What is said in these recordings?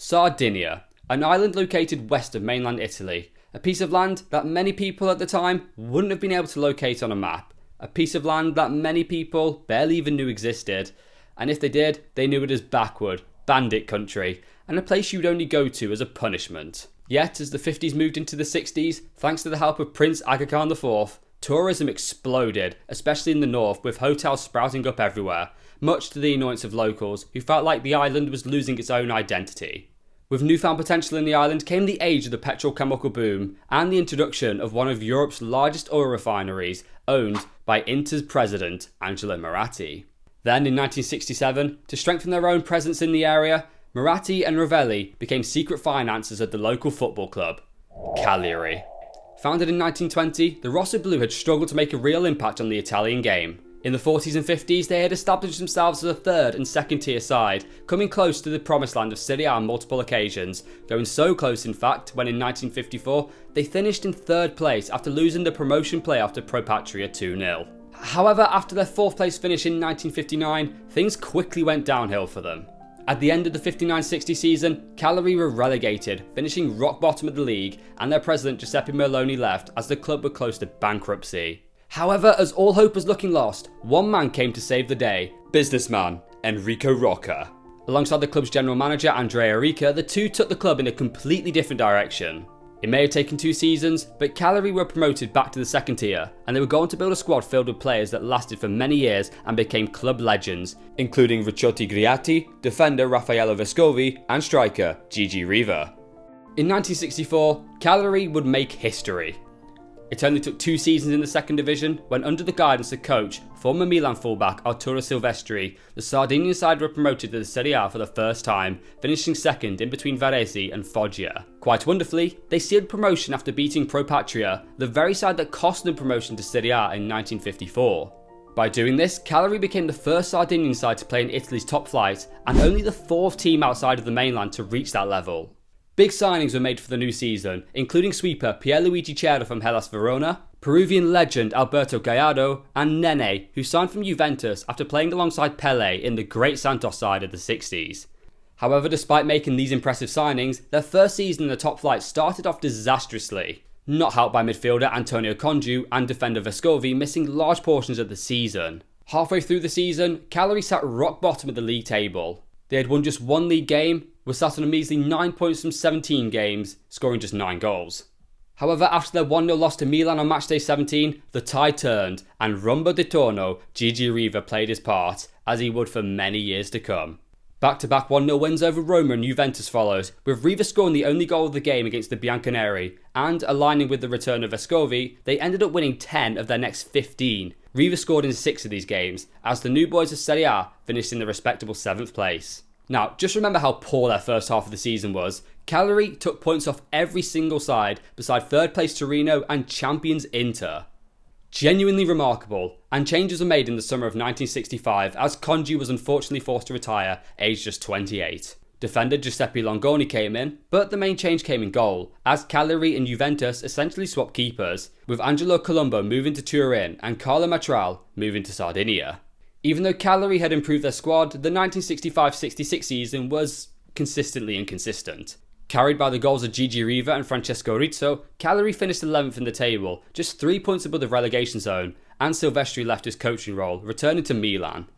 Sardinia, an island located west of mainland Italy. A piece of land that many people at the time wouldn't have been able to locate on a map. A piece of land that many people barely even knew existed. And if they did, they knew it as backward, bandit country, and a place you'd only go to as a punishment. Yet, as the 50s moved into the 60s, thanks to the help of Prince Aga Khan IV, tourism exploded, especially in the north, with hotels sprouting up everywhere, much to the annoyance of locals who felt like the island was losing its own identity. With newfound potential in the island came the age of the petrochemical boom and the introduction of one of Europe's largest oil refineries, owned by Inter's president Angelo Moratti. Then in 1967, to strengthen their own presence in the area, Moratti and Ravelli became secret financiers at the local football club, Cagliari. Founded in 1920, the Rosso Blu had struggled to make a real impact on the Italian game. In the 40s and 50s, they had established themselves as a third and second tier side, coming close to the promised land of Serie A on multiple occasions, going so close in fact when in 1954 they finished in third place after losing the promotion playoff to Pro Patria 2-0. However, after their fourth place finish in 1959, things quickly went downhill for them. At the end of the 59-60 season, Cagliari were relegated, finishing rock bottom of the league, and their president Giuseppe Merloni left as the club were close to bankruptcy. However, as all hope was looking lost, one man came to save the day: businessman Enrico Rocca. Alongside the club's general manager Andrea Rica, the two took the club in a completely different direction. It may have taken 2 seasons, but Cagliari were promoted back to the second tier, and they were going to build a squad filled with players that lasted for many years and became club legends, including Ricciotti Griatti, defender Raffaello Vescovi, and striker Gigi Riva. In 1964, Cagliari would make history. It only took 2 seasons in the second division when, under the guidance of coach, former Milan fullback Arturo Silvestri, the Sardinian side were promoted to the Serie A for the first time, finishing second in between Varese and Foggia. Quite wonderfully, they sealed promotion after beating Pro Patria, the very side that cost them promotion to Serie A in 1954. By doing this, Cagliari became the first Sardinian side to play in Italy's top flight, and only the 4th team outside of the mainland to reach that level. Big signings were made for the new season, including sweeper Pierluigi Cerra from Hellas Verona, Peruvian legend Alberto Gallardo, and Nene, who signed from Juventus after playing alongside Pelé in the great Santos side of the 60s. However, despite making these impressive signings, their first season in the top flight started off disastrously, not helped by midfielder Antonio Congiu and defender Vescovi missing large portions of the season. Halfway through the season, Cagliari sat rock bottom of the league table. They had won just 1 league game, were sat on a measly 9 points from 17 games, scoring just 9 goals. However, after their 1-0 loss to Milan on matchday 17, the tide turned, and Rumbo di Torno, Gigi Riva played his part, as he would for many years to come. Back-to-back 1-0 wins over Roma and Juventus follows, with Riva scoring the only goal of the game against the Bianconeri, and aligning with the return of Vescovi, they ended up winning 10 of their next 15. Riva scored in 6 of these games, as the new boys of Serie A finished in the respectable 7th place. Now, just remember how poor their first half of the season was. Cagliari took points off every single side, beside 3rd place Torino and champions Inter. Genuinely remarkable, and changes were made in the summer of 1965 as Congiu was unfortunately forced to retire, aged just 28. Defender Giuseppe Longoni came in, but the main change came in goal, as Cagliari and Juventus essentially swapped keepers, with Angelo Colombo moving to Turin and Carlo Matral moving to Sardinia. Even though Cagliari had improved their squad, the 1965-66 season was consistently inconsistent. Carried by the goals of Gigi Riva and Francesco Rizzo, Cagliari finished 11th in the table, just 3 points above the relegation zone, and Silvestri left his coaching role, returning to Milan.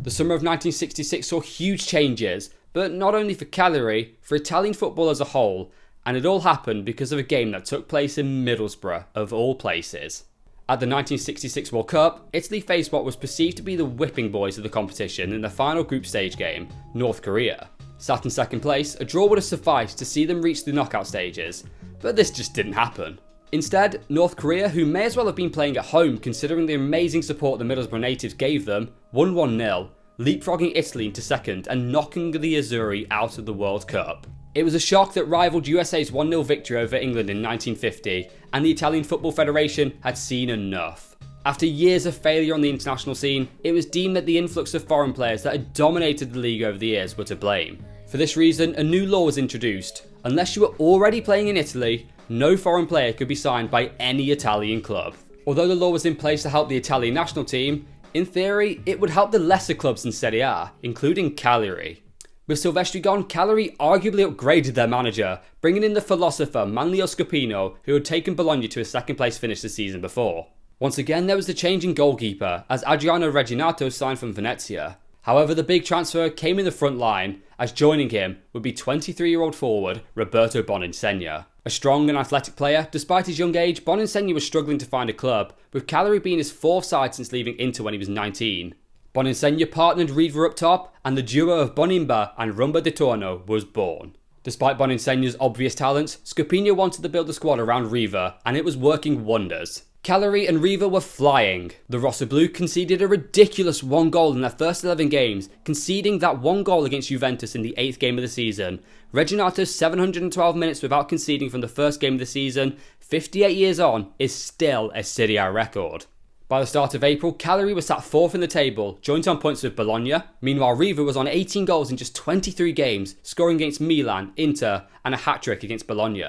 The summer of 1966 saw huge changes, but not only for Cagliari, for Italian football as a whole, and it all happened because of a game that took place in Middlesbrough, of all places. At the 1966 World Cup, Italy faced what was perceived to be the whipping boys of the competition in the final group stage game, North Korea. Sat in second place, a draw would have sufficed to see them reach the knockout stages, but this just didn't happen. Instead, North Korea, who may as well have been playing at home considering the amazing support the Middlesbrough natives gave them, won 1-0, leapfrogging Italy into second and knocking the Azzurri out of the World Cup. It was a shock that rivaled USA's 1-0 victory over England in 1950, and the Italian Football Federation had seen enough. After years of failure on the international scene, it was deemed that the influx of foreign players that had dominated the league over the years were to blame. For this reason, a new law was introduced. Unless you were already playing in Italy, no foreign player could be signed by any Italian club. Although the law was in place to help the Italian national team, in theory, it would help the lesser clubs in Serie A, including Cagliari. With Silvestri gone, Cagliari arguably upgraded their manager, bringing in the philosopher Manlio Scopino, who had taken Bologna to a second place finish the season before. Once again, there was the change in goalkeeper, as Adriano Reginato signed from Venezia. However, the big transfer came in the front line, as joining him would be 23-year-old forward Roberto Boninsegna. A strong and athletic player, despite his young age, Boninsegna was struggling to find a club, with Cagliari being his fourth side since leaving Inter when he was 19. Boninsegna partnered Riva up top, and the duo of Bonimba and Rumba di Torno was born. Despite Boninsegna's obvious talents, Scopino wanted to build a squad around Riva, and it was working wonders. Cagliari and Riva were flying. The Rossoblu conceded a ridiculous 1 goal in their first 11 games, conceding that 1 goal against Juventus in the 8th game of the season. Reginato's 712 minutes without conceding from the first game of the season, 58 years on, is still a Serie A record. By the start of April, Cagliari was sat 4th in the table, joint on points with Bologna. Meanwhile, Riva was on 18 goals in just 23 games, scoring against Milan, Inter, and a hat-trick against Bologna.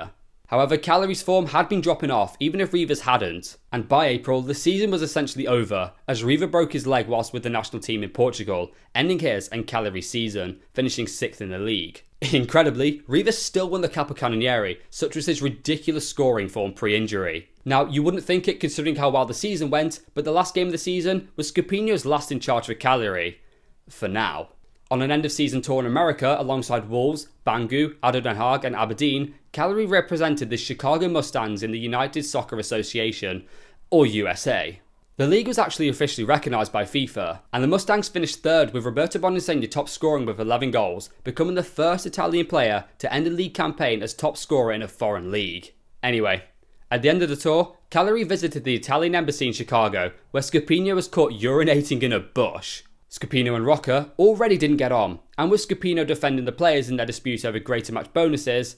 However, Cagliari's form had been dropping off, even if Riva's hadn't, and by April, the season was essentially over, as Riva broke his leg whilst with the national team in Portugal, ending his and Cagliari's season, finishing 6th in the league. Incredibly, Riva still won the Capocannoniere, such was his ridiculous scoring form pre-injury. Now, you wouldn't think it considering how well the season went, but the last game of the season was Scopino's last in charge for Cagliari. For now. On an end-of-season tour in America alongside Wolves, Bangor, Ado Den Haag and Aberdeen, Cagliari represented the Chicago Mustangs in the United Soccer Association, or USA. The league was actually officially recognised by FIFA, and the Mustangs finished 3rd with Roberto Boninsegna top scoring with 11 goals, becoming the first Italian player to end a league campaign as top scorer in a foreign league. Anyway, at the end of the tour, Cagliari visited the Italian embassy in Chicago, where Scopino was caught urinating in a bush. Scopino and Rocca already didn't get on, and with Scopino defending the players in their dispute over greater match bonuses,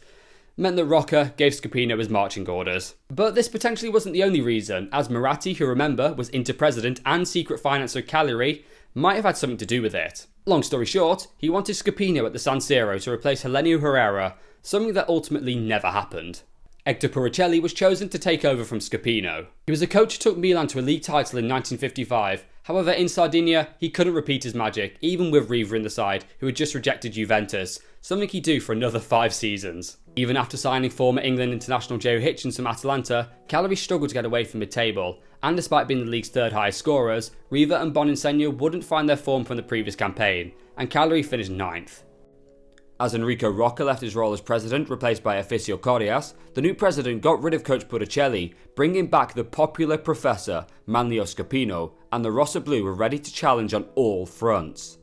meant that Rocca gave Scopino his marching orders. But this potentially wasn't the only reason, as Moratti, who remember was Inter president and secret financer of Cagliari, might have had something to do with it. Long story short, he wanted Scopino at the San Siro to replace Helenio Herrera, something that ultimately never happened. Hector Puricelli was chosen to take over from Scopino. He was a coach who took Milan to a league title in 1955. However, in Sardinia, he couldn't repeat his magic, even with Riva in the side, who had just rejected Juventus, something he'd do for another 5 seasons. Even after signing former England international Joe Hitchens from Atalanta, Cagliari struggled to get away from mid-table, and despite being the league's 3rd highest scorers, Riva and Boninsegna wouldn't find their form from the previous campaign, and Cagliari finished 9th. As Enrico Rocca left his role as president, replaced by Efisio Corias, the new president got rid of coach Puricelli, bringing back the popular professor Manlio Scopino, and the Rossoblu were ready to challenge on all fronts.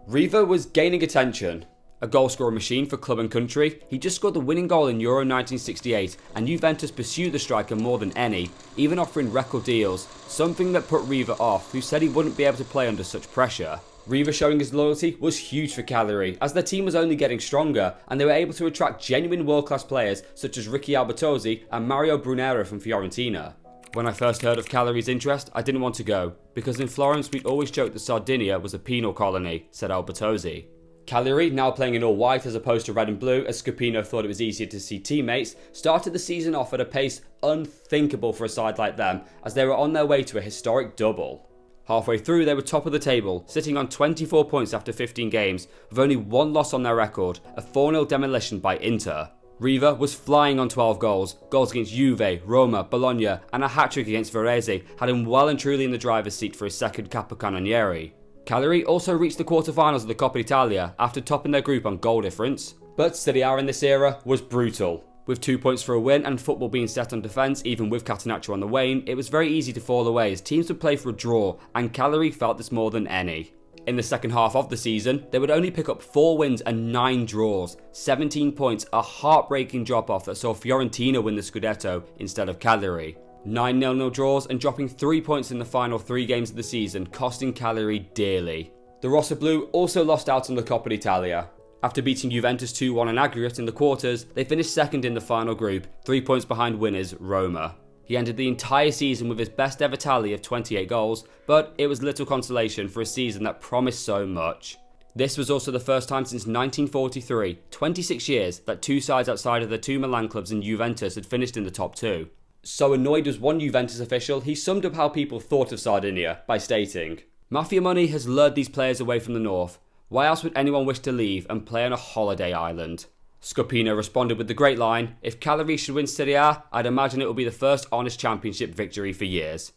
Riva was gaining attention. A goal-scoring machine for club and country, he just scored the winning goal in Euro 1968, and Juventus pursued the striker more than any, even offering record deals, something that put Riva off, who said he wouldn't be able to play under such pressure. Riva showing his loyalty was huge for Cagliari, as their team was only getting stronger, and they were able to attract genuine world-class players such as Ricky Albertozzi and Mario Brunero from Fiorentina. When I first heard of Cagliari's interest, I didn't want to go, because in Florence we'd always joked that Sardinia was a penal colony, said Albertozzi. Cagliari, now playing in all white as opposed to red and blue as Scopino thought it was easier to see teammates, started the season off at a pace unthinkable for a side like them, as they were on their way to a historic double. Halfway through, they were top of the table, sitting on 24 points after 15 games, with only 1 loss on their record, a 4-0 demolition by Inter. Riva was flying on 12 goals. Goals against Juve, Roma, Bologna, and a hat-trick against Varese had him well and truly in the driver's seat for his second Capocannoniere. Cagliari also reached the quarter-finals of the Coppa Italia after topping their group on goal difference. But Serie A in this era was brutal. With 2 points for a win and football being set on defence even with Catenaccio on the wane, it was very easy to fall away as teams would play for a draw, and Cagliari felt this more than any. In the second half of the season, they would only pick up 4 wins and 9 draws, 17 points, a heartbreaking drop-off that saw Fiorentina win the Scudetto instead of Cagliari. 9 0-0 draws and dropping 3 points in the final 3 games of the season, costing Cagliari dearly. The Rossoblu also lost out on the Coppa Italia. After beating Juventus 2-1 in aggregate in the quarters, they finished second in the final group, 3 points behind winners Roma. He ended the entire season with his best ever tally of 28 goals, but it was little consolation for a season that promised so much. This was also the first time since 1943, 26 years, that 2 sides outside of the 2 Milan clubs and Juventus had finished in the top 2. So annoyed was one Juventus official, he summed up how people thought of Sardinia by stating, "Mafia money has lured these players away from the north. Why else would anyone wish to leave and play on a holiday island? Scopino responded with the great line, "If Cagliari should win Serie A, I'd imagine it will be the first honest championship victory for years."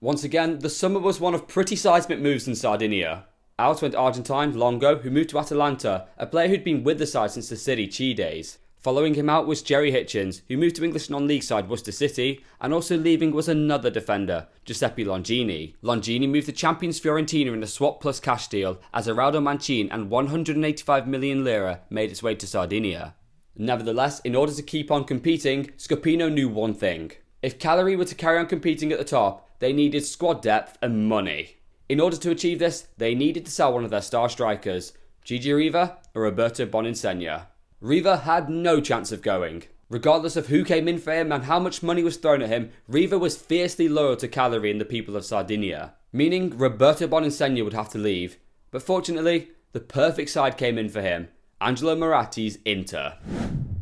Once again, the summer was one of pretty seismic moves in Sardinia. Out went Argentine Longo, who moved to Atalanta, a player who'd been with the side since the Serie C days. Following him out was Jerry Hitchens, who moved to English non-league side Worcester City, and also leaving was another defender, Giuseppe Longini. Longini moved to champions Fiorentina in a swap plus cash deal as Araldo Manchin and 185 million lira made its way to Sardinia. Nevertheless, in order to keep on competing, Scopino knew one thing. If Cagliari were to carry on competing at the top, they needed squad depth and money. In order to achieve this, they needed to sell one of their star strikers, Gigi Riva or Roberto Boninsegna. Riva had no chance of going. Regardless of who came in for him and how much money was thrown at him, Riva was fiercely loyal to Cagliari and the people of Sardinia, meaning Roberto Boninsegna would have to leave. But fortunately, the perfect side came in for him, Angelo Moratti's Inter.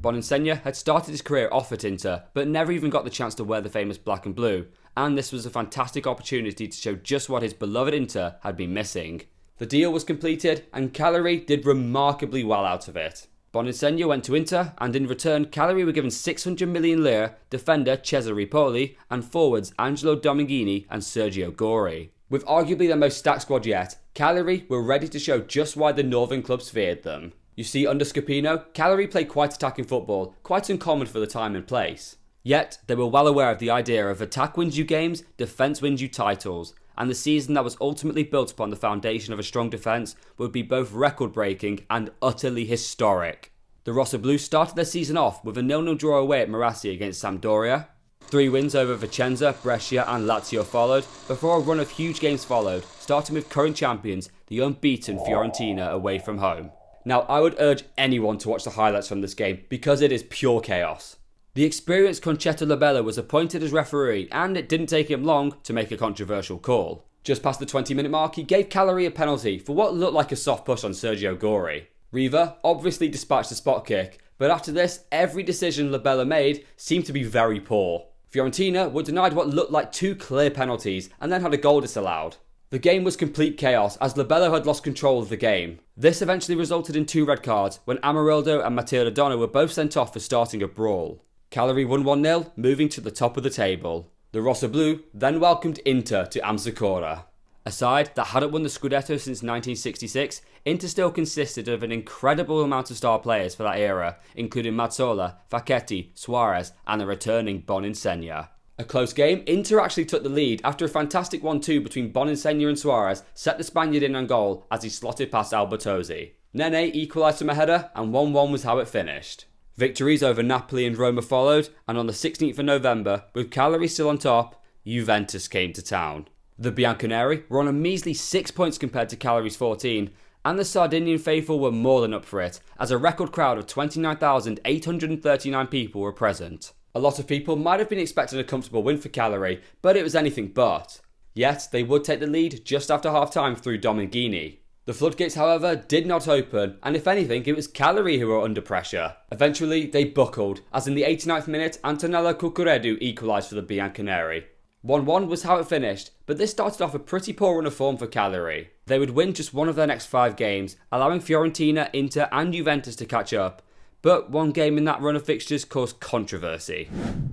Boninsegna had started his career off at Inter, but never even got the chance to wear the famous black and blue, and this was a fantastic opportunity to show just what his beloved Inter had been missing. The deal was completed, and Cagliari did remarkably well out of it. Boninsegna went to Inter, and in return, Cagliari were given 600 million lira, defender Cesare Poli, and forwards Angelo Dominguini and Sergio Gori. With arguably their most stacked squad yet, Cagliari were ready to show just why the northern clubs feared them. You see, under Scopino, Cagliari played quite attacking football, quite uncommon for the time and place. Yet, they were well aware of the idea of attack wins you games, defence wins you titles, and the season that was ultimately built upon the foundation of a strong defence would be both record-breaking and utterly historic. The Rossoblu started their season off with a 0-0 draw away at Marassi against Sampdoria. 3 wins over Vicenza, Brescia and Lazio followed, before a run of huge games followed, starting with current champions, the unbeaten Fiorentina away from home. Now, I would urge anyone to watch the highlights from this game because it is pure chaos. The experienced Concetto Labella was appointed as referee, and it didn't take him long to make a controversial call. Just past the 20-minute mark, he gave Cagliari a penalty for what looked like a soft push on Sergio Gori. Riva obviously dispatched a spot kick, but after this, every decision Labella made seemed to be very poor. Fiorentina were denied what looked like 2 clear penalties, and then had a goal disallowed. The game was complete chaos as Labella had lost control of the game. This eventually resulted in 2 red cards when Amarildo and Matteo Donna were both sent off for starting a brawl. Cagliari won 1-0, moving to the top of the table. The Rossoblu then welcomed Inter to Amsicora. A side that hadn't won the Scudetto since 1966, Inter still consisted of an incredible amount of star players for that era, including Mazzola, Facchetti, Suarez and the returning Boninsegna. A close game, Inter actually took the lead after a fantastic 1-2 between Boninsegna and Suarez set the Spaniard in on goal as he slotted past Albertozzi. Nene equalised from a header and 1-1 was how it finished. Victories over Napoli and Roma followed, and on the 16th of November, with Cagliari still on top, Juventus came to town. The Bianconeri were on a measly 6 points compared to Cagliari's 14, and the Sardinian faithful were more than up for it, as a record crowd of 29,839 people were present. A lot of people might have been expecting a comfortable win for Cagliari, but it was anything but. Yet, they would take the lead just after half-time through Dominguini. The floodgates, however, did not open, and if anything, it was Cagliari who were under pressure. Eventually, they buckled, as in the 89th minute, Antonello Cucurella equalised for the Bianconeri. 1-1 was how it finished, but this started off a pretty poor run of form for Cagliari. They would win just one of their next 5 games, allowing Fiorentina, Inter and Juventus to catch up. But one game in that run of fixtures caused controversy.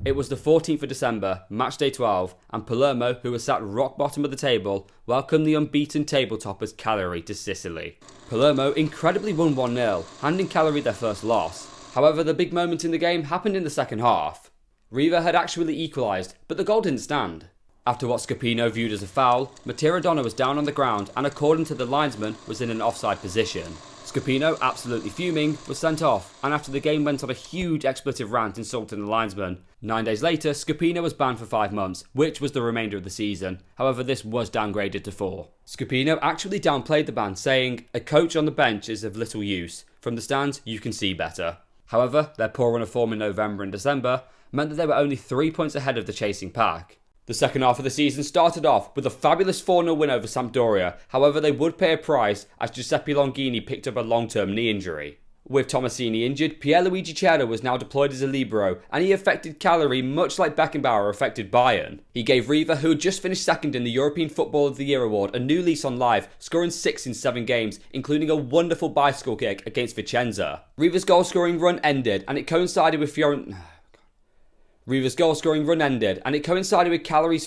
It was the 14th of December, match day 12, and Palermo, who was sat rock bottom of the table, welcomed the unbeaten tabletoppers Cagliari to Sicily. Palermo incredibly won 1-0, handing Cagliari their first loss. However, the big moment in the game happened in the second half. Riva had actually equalised, but the goal didn't stand. After what Scopino viewed as a foul, Matteo was down on the ground and according to the linesman was in an offside position. Scopino, absolutely fuming, was sent off, and after the game went on a huge expletive rant insulting the linesman. 9 days later, Scopino was banned for 5 months, which was the remainder of the season. However, this was downgraded to 4. Scopino actually downplayed the ban, saying, "A coach on the bench is of little use. From the stands, you can see better." However, their poor run of form in November and December meant that they were only 3 points ahead of the chasing pack. The second half of the season started off with a fabulous 4-0 win over Sampdoria. However, they would pay a price as Giuseppe Longini picked up a long-term knee injury. With Tomasini injured, Pierluigi Cera was now deployed as a libero, and he affected Cagliari much like Beckenbauer affected Bayern. He gave Riva, who had just finished second in the European Football of the Year award, a new lease on life, scoring 6 in 7 games, including a wonderful bicycle kick against Vicenza. Riva's goal-scoring run ended, and it coincided with Cagliari's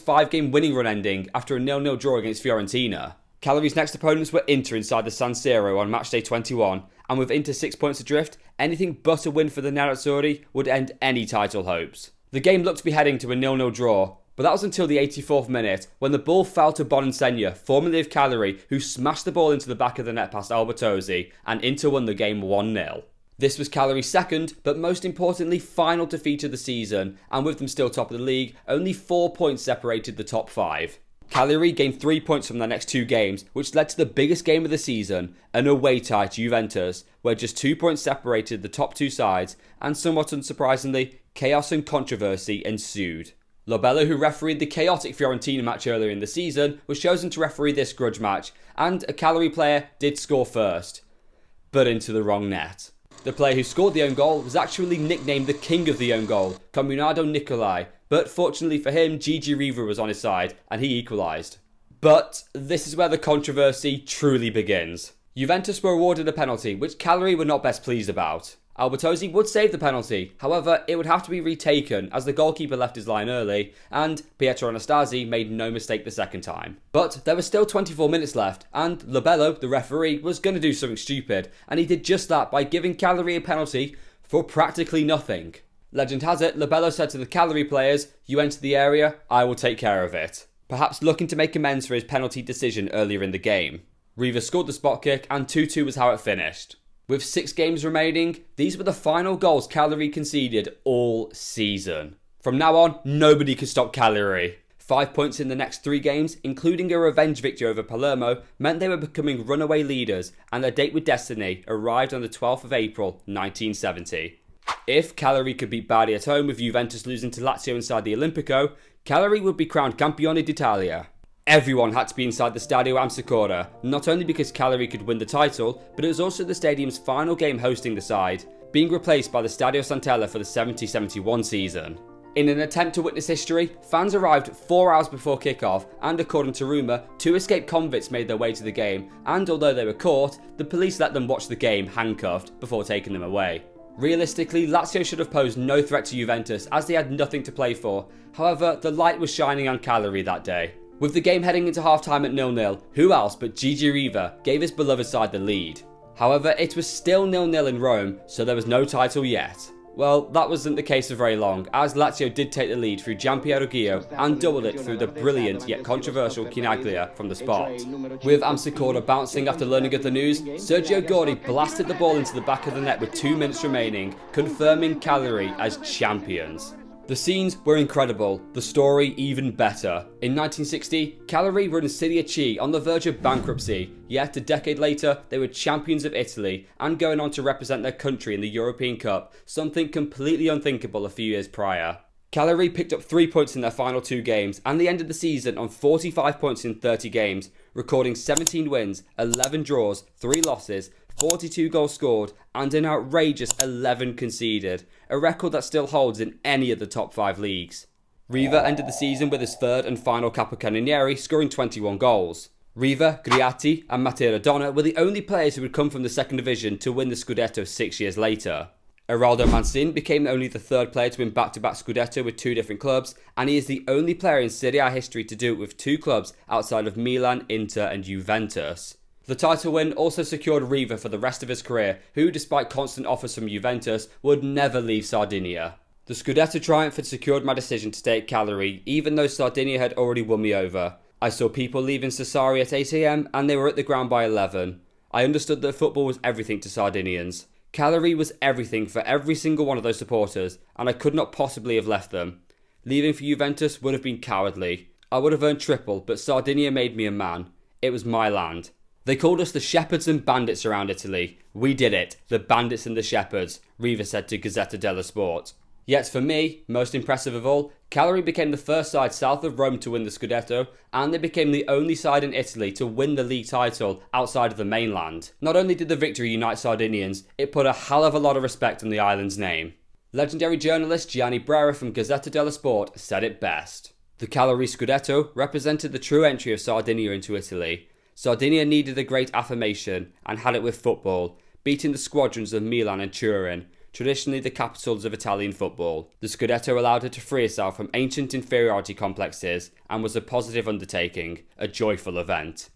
5-game winning run ending after a 0-0 draw against Fiorentina. Cagliari's next opponents were Inter inside the San Siro on matchday 21, and with Inter 6 points adrift, anything but a win for the Nerazzurri would end any title hopes. The game looked to be heading to a 0-0 draw, but that was until the 84th minute when the ball fell to Bonensegna, formerly of Cagliari, who smashed the ball into the back of the net past Albertozzi, and Inter won the game 1-0. This was Cagliari's second, but most importantly final defeat of the season, and with them still top of the league, only 4 points separated the top 5. Cagliari gained 3 points from their next 2 games, which led to the biggest game of the season, an away tie to Juventus, where just 2 points separated the top 2 sides, and somewhat unsurprisingly, chaos and controversy ensued. Lobello, who refereed the chaotic Fiorentina match earlier in the season, was chosen to referee this grudge match, and a Cagliari player did score first, but into the wrong net. The player who scored the own goal was actually nicknamed the king of the own goal, Comunado Nicolai, but fortunately for him, Gigi Riva was on his side, and he equalised. But this is where the controversy truly begins. Juventus were awarded a penalty, which Cagliari were not best pleased about. Albertozzi would save the penalty, however it would have to be retaken as the goalkeeper left his line early, and Pietro Anastasi made no mistake the second time. But there was still 24 minutes left, and Lobello, the referee, was going to do something stupid, and he did just that by giving Cagliari a penalty for practically nothing. Legend has it, Lobello said to the Cagliari players, "You enter the area, I will take care of it." Perhaps looking to make amends for his penalty decision earlier in the game. Riva scored the spot kick, and 2-2 was how it finished. With 6 games remaining, these were the final goals Cagliari conceded all season. From now on, nobody could stop Cagliari. 5 points in the next 3 games, including a revenge victory over Palermo, meant they were becoming runaway leaders, and their date with destiny arrived on the 12th of April 1970. If Cagliari could beat Bari at home with Juventus losing to Lazio inside the Olimpico, Cagliari would be crowned Campione d'Italia. Everyone had to be inside the Stadio Amsicora, not only because Cagliari could win the title, but it was also the stadium's final game hosting the side, being replaced by the Stadio Sant'Ella for the 70-71 season. In an attempt to witness history, fans arrived 4 hours before kick-off, and according to rumour, 2 escaped convicts made their way to the game, and although they were caught, the police let them watch the game handcuffed before taking them away. Realistically, Lazio should have posed no threat to Juventus as they had nothing to play for. However, the light was shining on Cagliari that day. With the game heading into half-time at 0-0, who else but Gigi Riva gave his beloved side the lead. However, it was still 0-0 in Rome, so there was no title yet. Well, that wasn't the case for very long, as Lazio did take the lead through Gianpiero Gio and doubled it through the brilliant yet controversial Chinaglia from the spot. With Amsicora bouncing after learning of the news, Sergio Gori blasted the ball into the back of the net with 2 minutes remaining, confirming Cagliari as champions. The scenes were incredible, the story even better. In 1960, Cagliari were in Serie C on the verge of bankruptcy, yet a decade later they were champions of Italy and going on to represent their country in the European Cup, something completely unthinkable a few years prior. Cagliari picked up 3 points in their final 2 games, and they ended the season on 45 points in 30 games, recording 17 wins, 11 draws, 3 losses, 42 goals scored, and an outrageous 11 conceded, a record that still holds in any of the top 5 leagues. Riva ended the season with his 3rd and final Capocannoniere, scoring 21 goals. Riva, Griatti and Matteo Donna were the only players who would come from the 2nd division to win the Scudetto 6 years later. Eraldo Mancin became only the 3rd player to win back-to-back Scudetto with 2 different clubs, and he is the only player in Serie A history to do it with 2 clubs outside of Milan, Inter and Juventus. The title win also secured Riva for the rest of his career, who, despite constant offers from Juventus, would never leave Sardinia. The Scudetto triumph had secured my decision to stay at Cagliari, even though Sardinia had already won me over. I saw people leaving Sassari at 8 AM and they were at the ground by 11. I understood that football was everything to Sardinians. Cagliari was everything for every single one of those supporters, and I could not possibly have left them. Leaving for Juventus would have been cowardly. I would have earned triple, but Sardinia made me a man. It was my land. They called us the shepherds and bandits around Italy. We did it, the bandits and the shepherds, Riva said to Gazzetta dello Sport. Yet for me, most impressive of all, Cagliari became the first side south of Rome to win the Scudetto, and they became the only side in Italy to win the league title outside of the mainland. Not only did the victory unite Sardinians, it put a hell of a lot of respect on the island's name. Legendary journalist Gianni Brera from Gazzetta dello Sport said it best. The Cagliari Scudetto represented the true entry of Sardinia into Italy. Sardinia needed a great affirmation and had it with football, beating the squadrons of Milan and Turin, traditionally the capitals of Italian football. The Scudetto allowed her to free herself from ancient inferiority complexes and was a positive undertaking, a joyful event.